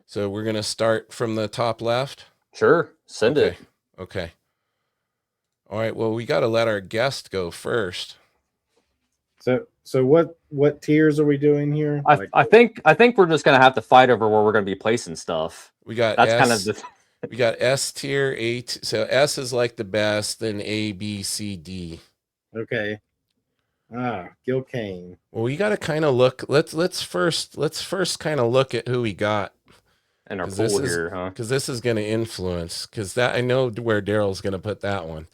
So we're gonna start from the top left. Sure, send Okay. it. Okay. All right. Well, we got to let our guest go first. So what tiers are we doing here? I think we're just gonna have to fight over where we're gonna be placing stuff. We got That's kind of S. the We got S tier, so S is like the best, then A, B, C, D. Okay. Gil Kane. Well, we got to kind of look. Let's first kind of look at who we got, in our because pool here, huh? this is going to influence, because that I know where Darrell's going to put that one.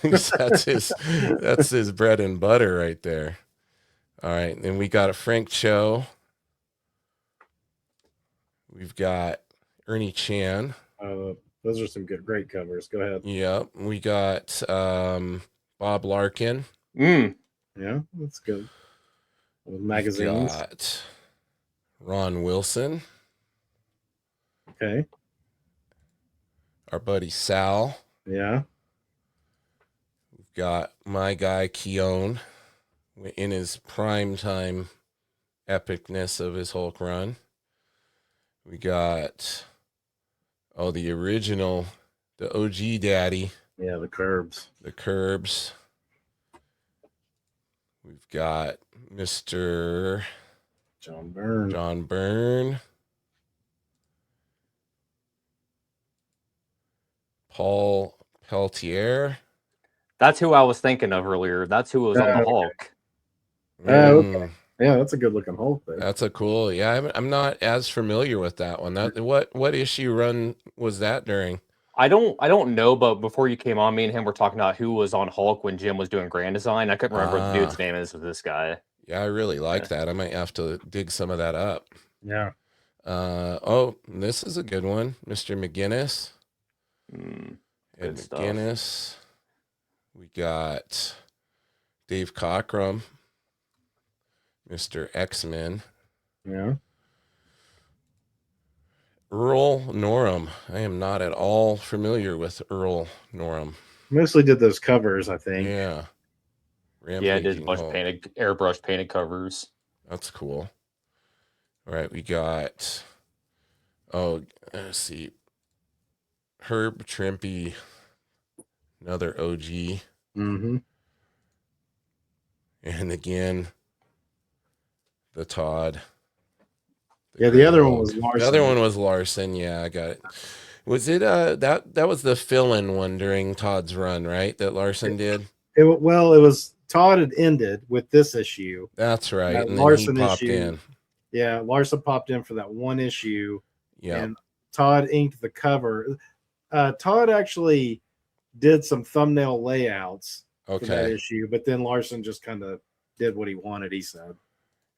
'Cause that's his bread and butter right there. All right, and we got a Frank Cho. We've got Ernie Chan. Those are some great covers. Go ahead. Yep. We got Bob Larkin. Yeah, that's good. With magazines. We've got Ron Wilson. Okay. Our buddy Sal. Yeah. We've got my guy Keown in his prime time epicness of his Hulk run. We got the original, the OG daddy. Yeah, the Curbs. The Curbs. We've got Mr. John Byrne. John Byrne. Paul Peltier. That's who I was thinking of earlier. That's who was on the Hulk. Okay. Yeah, that's a good looking Hulk there. That's a cool. Yeah, I'm not as familiar with that one. What issue run was that during? I don't know, but before you came on, me and him were talking about who was on Hulk when Jim was doing Grand Design. I couldn't remember what the dude's name is of this guy. Yeah, I really like that. I might have to dig some of that up. Yeah. This is a good one, Mr. McGinnis. Good stuff. McGinnis. We got Dave Cockrum, Mr. X-Men. Yeah. Earl Norham. I am not at all familiar with Earl Norham. Mostly did those covers, I think. Yeah. Yeah, I did a bunch of airbrush painted covers. That's cool. All right, we got let's see. Herb Trimpe, another OG. Mm-hmm. And again, the Todd. The other one was Larson. The other one was Larson. Yeah, I got it. Was it that was the fill-in one during Todd's run, right? That Larson did. It was Todd had ended with this issue. That's right. And Larson then he popped in. Yeah, Larson popped in for that one issue. Yeah. And Todd inked the cover. Todd actually did some thumbnail layouts for that issue, but then Larson just kind of did what he wanted, he said.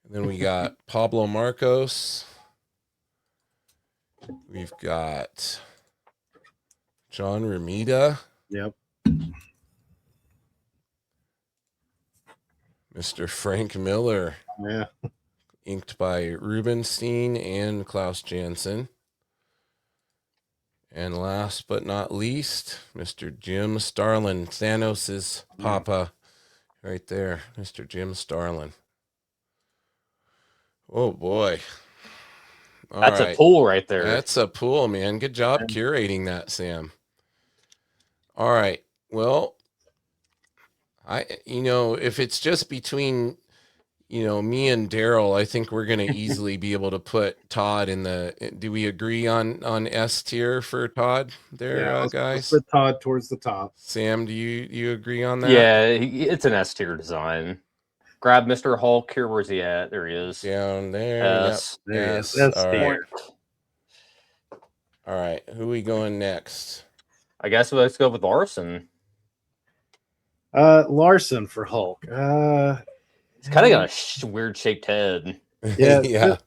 And then we got Pablo Marcos. We've got John Romita. Yep. Mr. Frank Miller. Yeah. Inked by Rubenstein and Klaus Janson. And last but not least, Mr. Jim Starlin, Thanos' papa, right there, Mr. Jim Starlin. Oh boy, That's a pool right there. That's a pool, man. Good job curating that, Sam. All right, well, if it's just between me and Darrell, I think we're going to easily be able to put Todd in do we agree on S tier for Todd there, guys? Let's put Todd towards the top. Sam, do you agree on that? Yeah, it's an S tier design. Grab Mr. Hulk here. Where's he at? There he is. Down there. S. Yep. Yes. All right. All right. Who are we going next? I guess let's go with Larson. Larson for Hulk. It's kind of got a weird shaped head. Yeah. Yeah.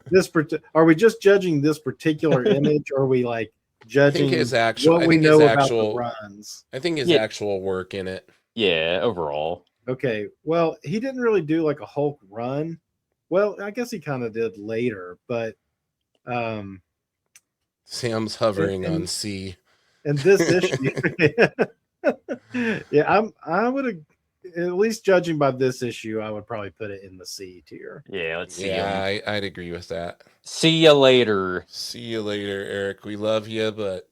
Are we just judging this particular image, or are we like judging his actual? what we know about the runs? I think his actual work in it. Yeah, overall. Okay. Well, he didn't really do like a Hulk run. Well, I guess he kind of did later, but Sam's hovering on C. And this issue, yeah, I would. at least judging by this issue, I would probably put it in the C tier. Yeah, let's see. Yeah, I'd agree with that. See you later. See you later, Eric. We love you, but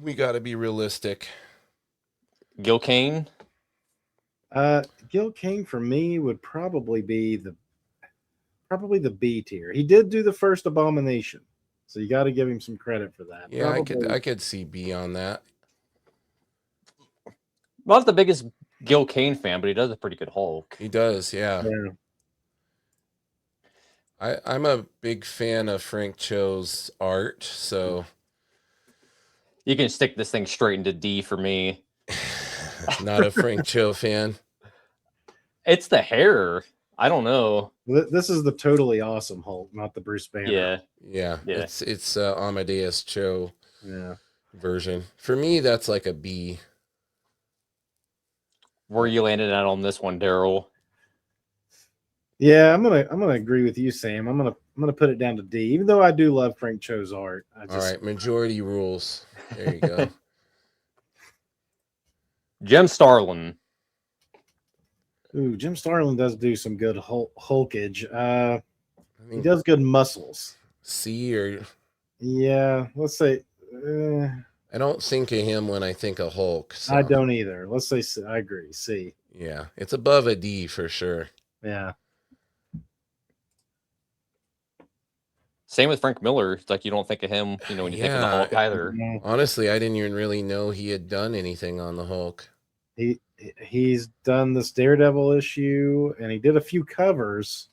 we got to be realistic. Gil Kane. Gil Kane for me would probably be the B tier. He did do the first Abomination, so you got to give him some credit for that. Yeah, I could see B on that. Not the biggest Gil Kane fan, but he does a pretty good Hulk. He does, yeah. Yeah. I'm a big fan of Frank Cho's art, so you can stick this thing straight into D for me. Not a Frank Cho fan. It's the hair. I don't know. This is the totally awesome Hulk, not the Bruce Banner. Yeah. It's Amadeus Cho version. For me, that's like a B. Where you landed at on this one, Darrell? Yeah, I'm gonna agree with you, Sam. I'm gonna put it down to D, even though I do love Frank Cho's art. All right, majority rules. There you go. Jim Starlin. Ooh, Jim Starlin does do some good Hulkage. He does good muscles. C or let's say. I don't think of him when I think of Hulk. So. I don't either. Let's say C. I agree. C. Yeah, it's above a D for sure. Yeah. Same with Frank Miller. It's like you don't think of him, when you think of the Hulk either. Honestly, I didn't even really know he had done anything on the Hulk. He's done this Daredevil issue, and he did a few covers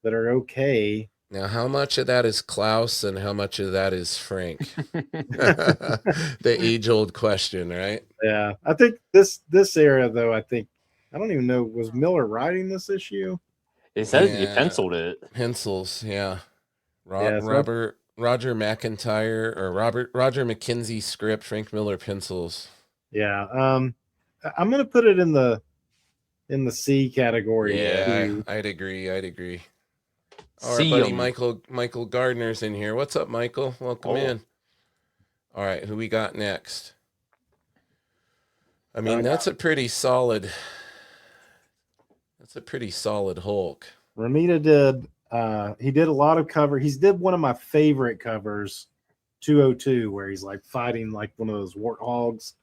that are okay. Now, how much of that is Klaus and how much of that is Frank? The age-old question, right? Yeah, I think this era, though, I don't even know, was Miller writing this issue? It says he penciled it. Pencils, yeah. Roger McIntyre or Roger McKenzie script, Frank Miller pencils. Yeah, I'm gonna put it in the C category. Yeah, I'd agree. All right, buddy, Michael Gardner's in here. What's up, Michael? Welcome in. All right, who we got next? I mean, that's a pretty solid Hulk. Romita did. He did a lot of cover. He's did one of my favorite covers, 202, where he's like fighting like one of those warthogs.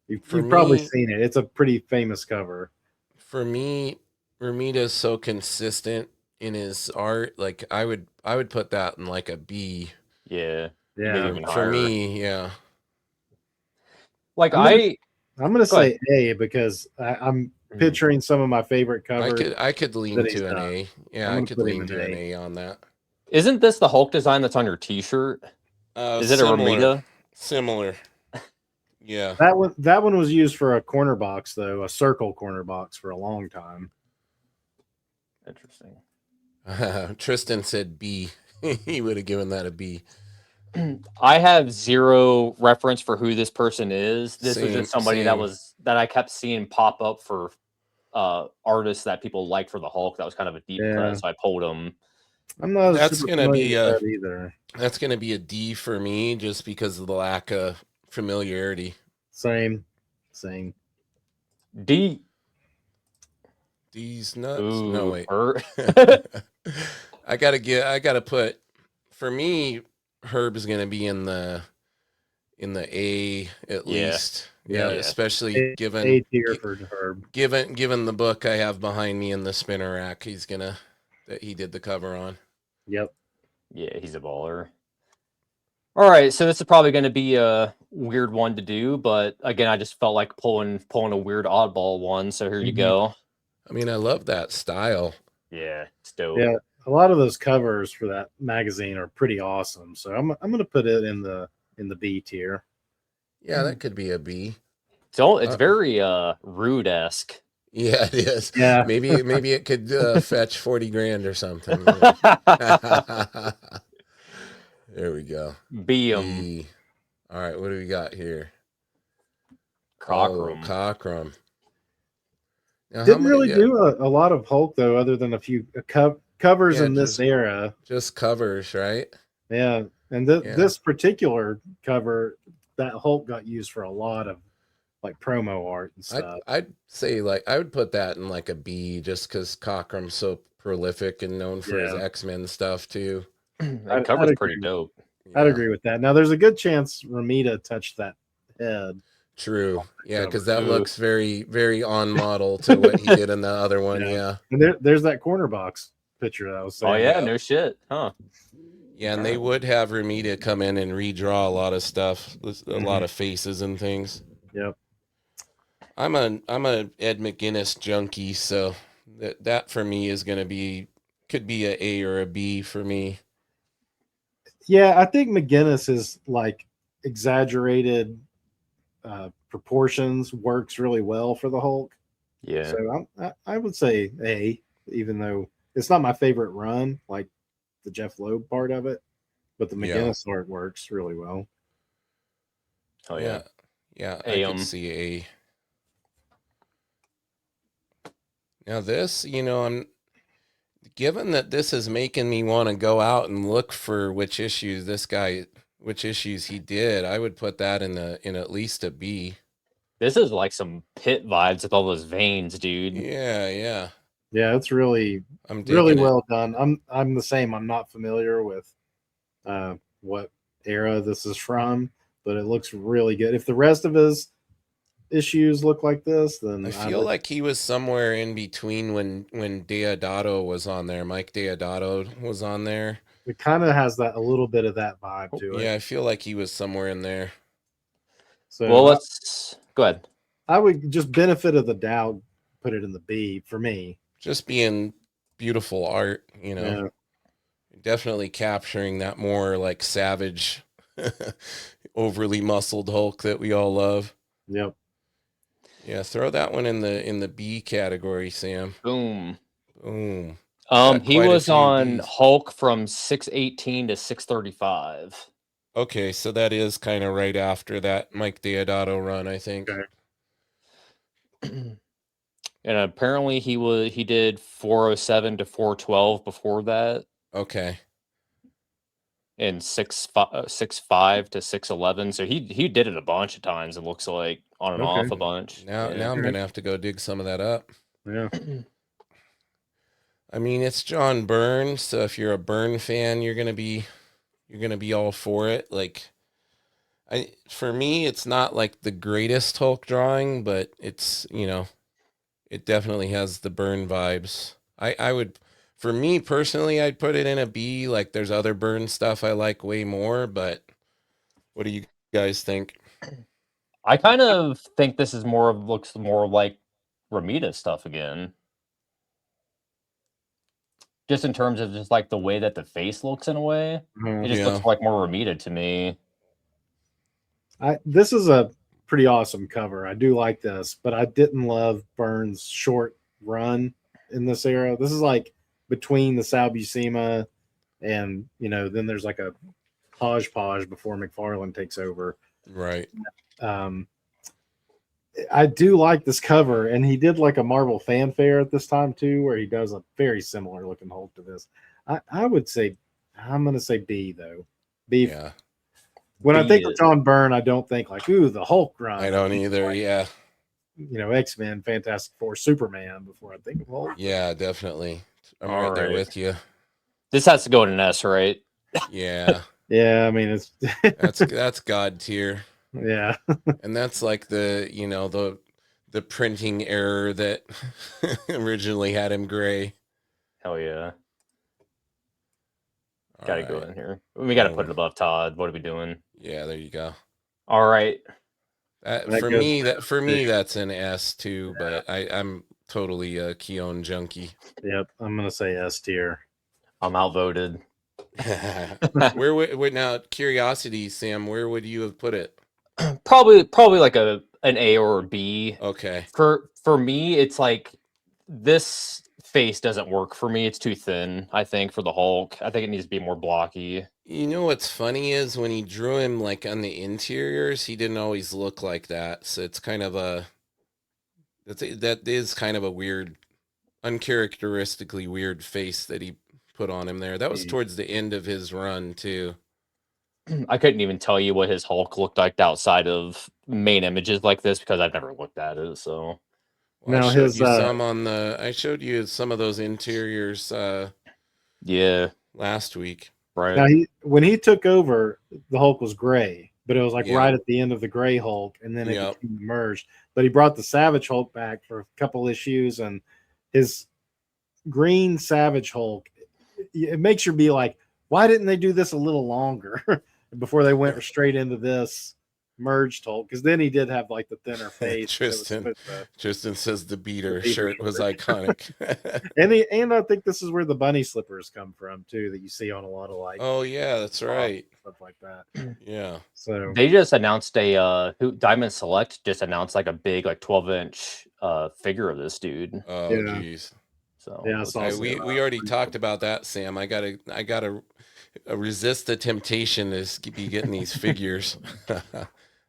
You've probably seen it. It's a pretty famous cover. For me, Romita's so consistent in his art. Like I would put that in like a B. Yeah. For me, yeah. Like I'm gonna say A because I'm picturing some of my favorite covers. I could lean to an A. Yeah, I could lean to an A on that. Isn't this the Hulk design that's on your T-shirt? Is it a Romita? Similar. Yeah. That one was used for a corner box, though, a circle corner box for a long time. Interesting. Tristan said B. He would have given that a B. I have zero reference for who this person is. This was just somebody that I kept seeing pop up for artists that people like for the Hulk. That was kind of a deep cut, so I pulled him. I'm not. That's gonna be either. That's gonna be a D for me, just because of the lack of familiarity. Same. D. D's nuts. Ooh, no wait. I gotta put. For me, Herb is gonna be in the A at least. Yeah, especially given A tier for Herb. Given the book I have behind me in the spinner rack, that he did the cover on. Yep. Yeah, he's a baller. All right, so this is probably going to be a weird one to do, but again, I just felt like pulling a weird oddball one. So here you go. I mean, I love that style. Yeah, it's dope. Yeah, a lot of those covers for that magazine are pretty awesome. So I'm going to put it in the B tier. Yeah, that could be a B. So it's very Rude-esque. Yeah, it is. Yeah, maybe it could fetch 40 grand or something. There we go. B. All right, what do we got here? Cockrum. Cockrum. Now, didn't really do a lot of Hulk though, other than a few covers in this era. Just covers, right? Yeah, and this particular cover, that Hulk got used for a lot of like promo art and stuff. I'd say like I would put that in like a B just because Cockrum's so prolific and known for his Yeah. X-Men stuff too. That cover's pretty dope. I'd agree with that. Now, there's a good chance Ramita touched that head. True. Yeah, cover. because that looks very, very on model to what he did in the other one. Yeah. And there's that corner box picture that I was saying. Oh yeah, no shit, huh? Yeah, and they would have Ramita come in and redraw a lot of stuff, a lot of faces and things. Yep. I'm a Ed McGuinness junkie, so that for me is gonna be could be a A or a B for me. Yeah, I think McGuinness is like exaggerated proportions works really well for the Hulk. Yeah. So I would say A, even though it's not my favorite run, like the Jeff Loeb part of it, but the McGuinness art works really well. Oh yeah. Yeah, I could see A. Now this, I'm given that this is making me want to go out and look for which issues he did, I would put that in at least a B. This is like some Pit vibes with all those veins, dude. Yeah. Yeah, it's really well done. I'm the same. I'm not familiar with what era this is from, but it looks really good. If the rest of his issues look like this, then I feel like he was somewhere in between when Deodato was on there. Mike Deodato was on there. It kind of has that a little bit of that vibe to it. Yeah, I feel like he was somewhere in there. So let's go ahead. I would just benefit of the doubt put it in the B for me. Just being beautiful art, definitely capturing that more like savage, overly muscled Hulk that we all love. Yep. Yeah, throw that one in the B category, Sam. Boom. He was on Bs. Hulk from 618 to 635. Okay, so that is kind of right after that Mike Deodato run, I think. Okay. And apparently he did 407 to 412 before that. Okay. And 6.5 to 611. So he did it a bunch of times, it looks like, on and off a bunch. Now I'm gonna have to go dig some of that up. Yeah. I mean, it's John Byrne, so if you're a Byrne fan, you're gonna be all for it. Like, for me, it's not like the greatest Hulk drawing, but it's it definitely has the Byrne vibes. I would, for me personally, I'd put it in a B. Like, there's other Byrne stuff I like way more, but what do you guys think? I kind of think this looks more like Ramita stuff again. Just in terms of just like the way that the face looks in a way. It just looks like more Ramita to me. This is a pretty awesome cover. I do like this, but I didn't love Byrne's short run in this era. This is like between the Sal Buscema and, then there's like a hodgepodge before McFarlane takes over. Right. I do like this cover, and he did like a Marvel fanfare at this time too, where he does a very similar looking Hulk to this. I would say I'm going to say B though. B. Yeah. When I think of John Byrne, I don't think like, ooh, the Hulk run. I don't either. Like, yeah. X-Men, Fantastic Four, Superman before I think of Hulk. Yeah, definitely. I'm right there with you. This has to go in an S, right? Yeah. Yeah, I mean it's that's God tier. Yeah. And that's like the printing error that originally had him gray. Hell yeah. Gotta go in here. We gotta put it above Todd. What are we doing? Yeah, there you go. All right. For me, that's an S too, but I'm totally a Keown junkie. Yep, I'm gonna say S tier. I'm outvoted. Where now? Curiosity, Sam. Where would you have put it? Probably like an A or a B. Okay. For me, it's like this face doesn't work for me. It's too thin, I think, for the Hulk. I think it needs to be more blocky. You know what's funny is when he drew him like on the interiors, he didn't always look like that. So it's kind of that is kind of a weird, uncharacteristically weird face that he put on him there. That was towards the end of his run too. I couldn't even tell you what his Hulk looked like outside of main images like this because I've never looked at it. So Well, Now his I showed you some of those interiors yeah, last week. right. now when he took over, the Hulk was gray, but it was like Yeah. right at the end of the gray Hulk, and then it Yep. became merged. But he brought the Savage Hulk back for a couple issues, and his green Savage Hulk, it makes you be like, why didn't they do this a little longer before they went straight into this merged Hulk? Because then he did have like the thinner face. Tristan says the beater shirt was iconic. and I think this is where the bunny slippers come from too, that you see on a lot of like Oh yeah, that's right. stuff like that. Yeah. So They just announced Diamond Select just announced like a big like 12-inch figure of this dude. Oh Yeah. geez. So yeah, I saw some, we already talked about that, Sam. I gotta resist the temptation to be getting these figures.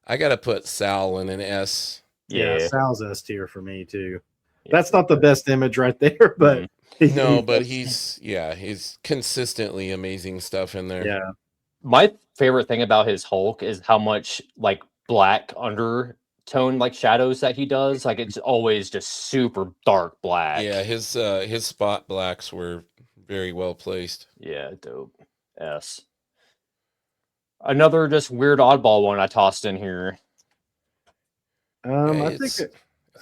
I gotta put Sal in an S. yeah, yeah. Sal's S tier for me too. That's not the best image right there, but No, but he's consistently amazing stuff in there. yeah. My favorite thing about his Hulk is how much like black undertone like shadows that he does. Like it's always just super dark black. Yeah, his spot blacks were very well placed. Yeah, dope. S. Another just weird oddball one I tossed in here. I think it's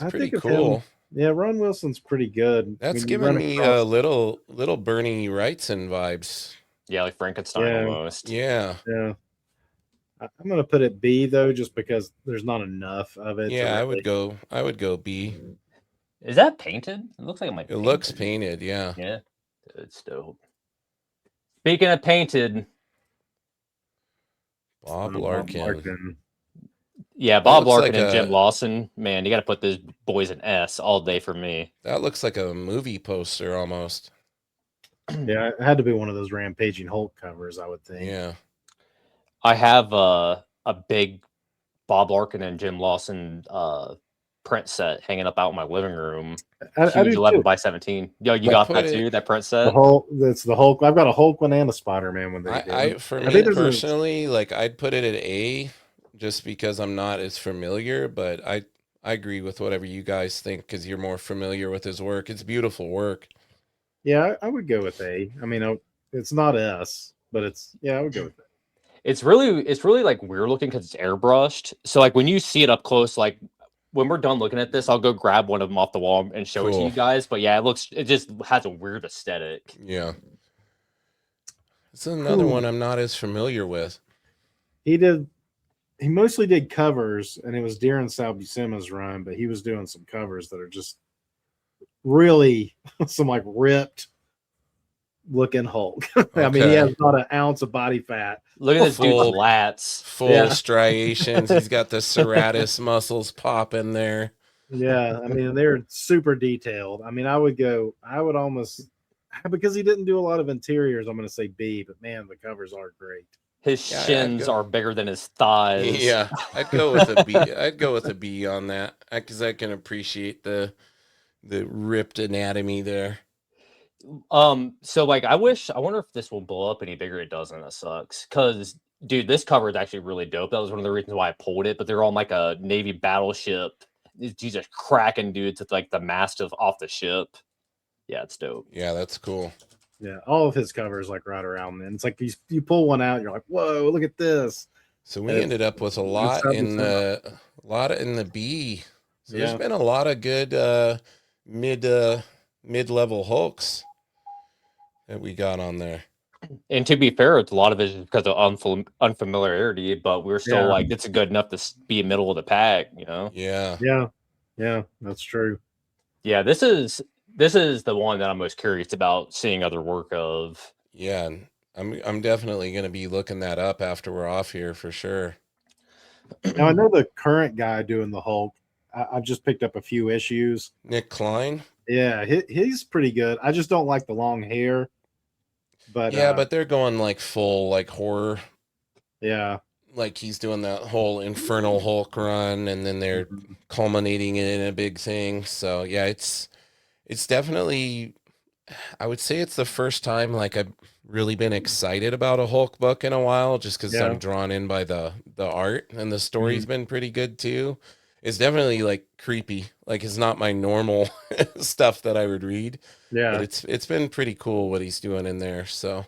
pretty of cool. him. Yeah, Ron Wilson's pretty good. That's giving me a little Bernie Wrightson vibes. Yeah, like Frankenstein almost. Yeah. Yeah. I'm gonna put it B though, just because there's not enough of it. Yeah, I would go B. Is that painted? It looks like it might be. It looks painted, yeah. Yeah. It's dope. Speaking of painted, Bob Larkin. Yeah, Bob Larkin and Jim Lawson. Man, you got to put those boys in S all day for me. That looks like a movie poster almost. Yeah, it had to be one of those Rampaging Hulk covers, I would think. Yeah. I have a big Bob Larkin and Jim Lawson print set hanging up out in my living room. I do 11 too. by 17. Yo, you got that too? That print set? That's the Hulk. I've got a Hulk one and a Spider-Man one. For me personally, like I'd put it at A, just because I'm not as familiar. But I agree with whatever you guys think because you're more familiar with his work. It's beautiful work. Yeah, I would go with A. I mean, it's not S, but I would go with that. It's really like weird looking because it's airbrushed. So like when you see it up close, like when we're done looking at this, I'll go grab one of them off the wall and show it to you guys. But yeah, it just has a weird aesthetic. Yeah. It's another one I'm not as familiar with. He mostly did covers, and it was Darren Sal Buscema's run, but he was doing some covers that are just really some like ripped looking Hulk. I mean, he has not an ounce of body fat. Look at this dude's lats. Full striations. He's got the serratus muscles popping there. Yeah, I mean, they're super detailed. I mean, I would almost, because he didn't do a lot of interiors, I'm going to say B, but man, the covers are great. His shins are bigger than his thighs. Yeah, I'd go with a B. I'd go with a B on that because I can appreciate the ripped anatomy there. So like I wonder if this will blow up any bigger. It doesn't. That sucks. Cause dude, this cover is actually really dope. That was one of the reasons why I pulled it. But they're on like a Navy battleship. He's just cracking dudes with like the mast off the ship. Yeah, it's dope. Yeah, that's cool. Yeah, all of his covers like right around then. It's like you pull one out, you're like, whoa, look at this. So we ended up with a lot in the B. So there's been a lot of good mid-level Hulks that we got on there. And to be fair, it's a lot of it is because of unfamiliarity, but we're still like, it's good enough to be middle of the pack, you know? Yeah, that's true. Yeah, this is the one that I'm most curious about seeing other work of. Yeah, I'm definitely going to be looking that up after we're off here for sure. Now I know the current guy doing the Hulk. I've just picked up a few issues. Nick Klein. Yeah, he's pretty good. I just don't like the long hair. But but they're going like full like horror. Yeah, like he's doing that whole Infernal Hulk run, and then they're culminating it in a big thing. So yeah, it's definitely, I would say it's the first time like really been excited about a Hulk book in a while, just because Yeah. I'm drawn in by the art, and the story's Mhm. been pretty good too. It's definitely like creepy. Like it's not my normal stuff that I would read, but Yeah. it's been pretty cool what he's doing in there. So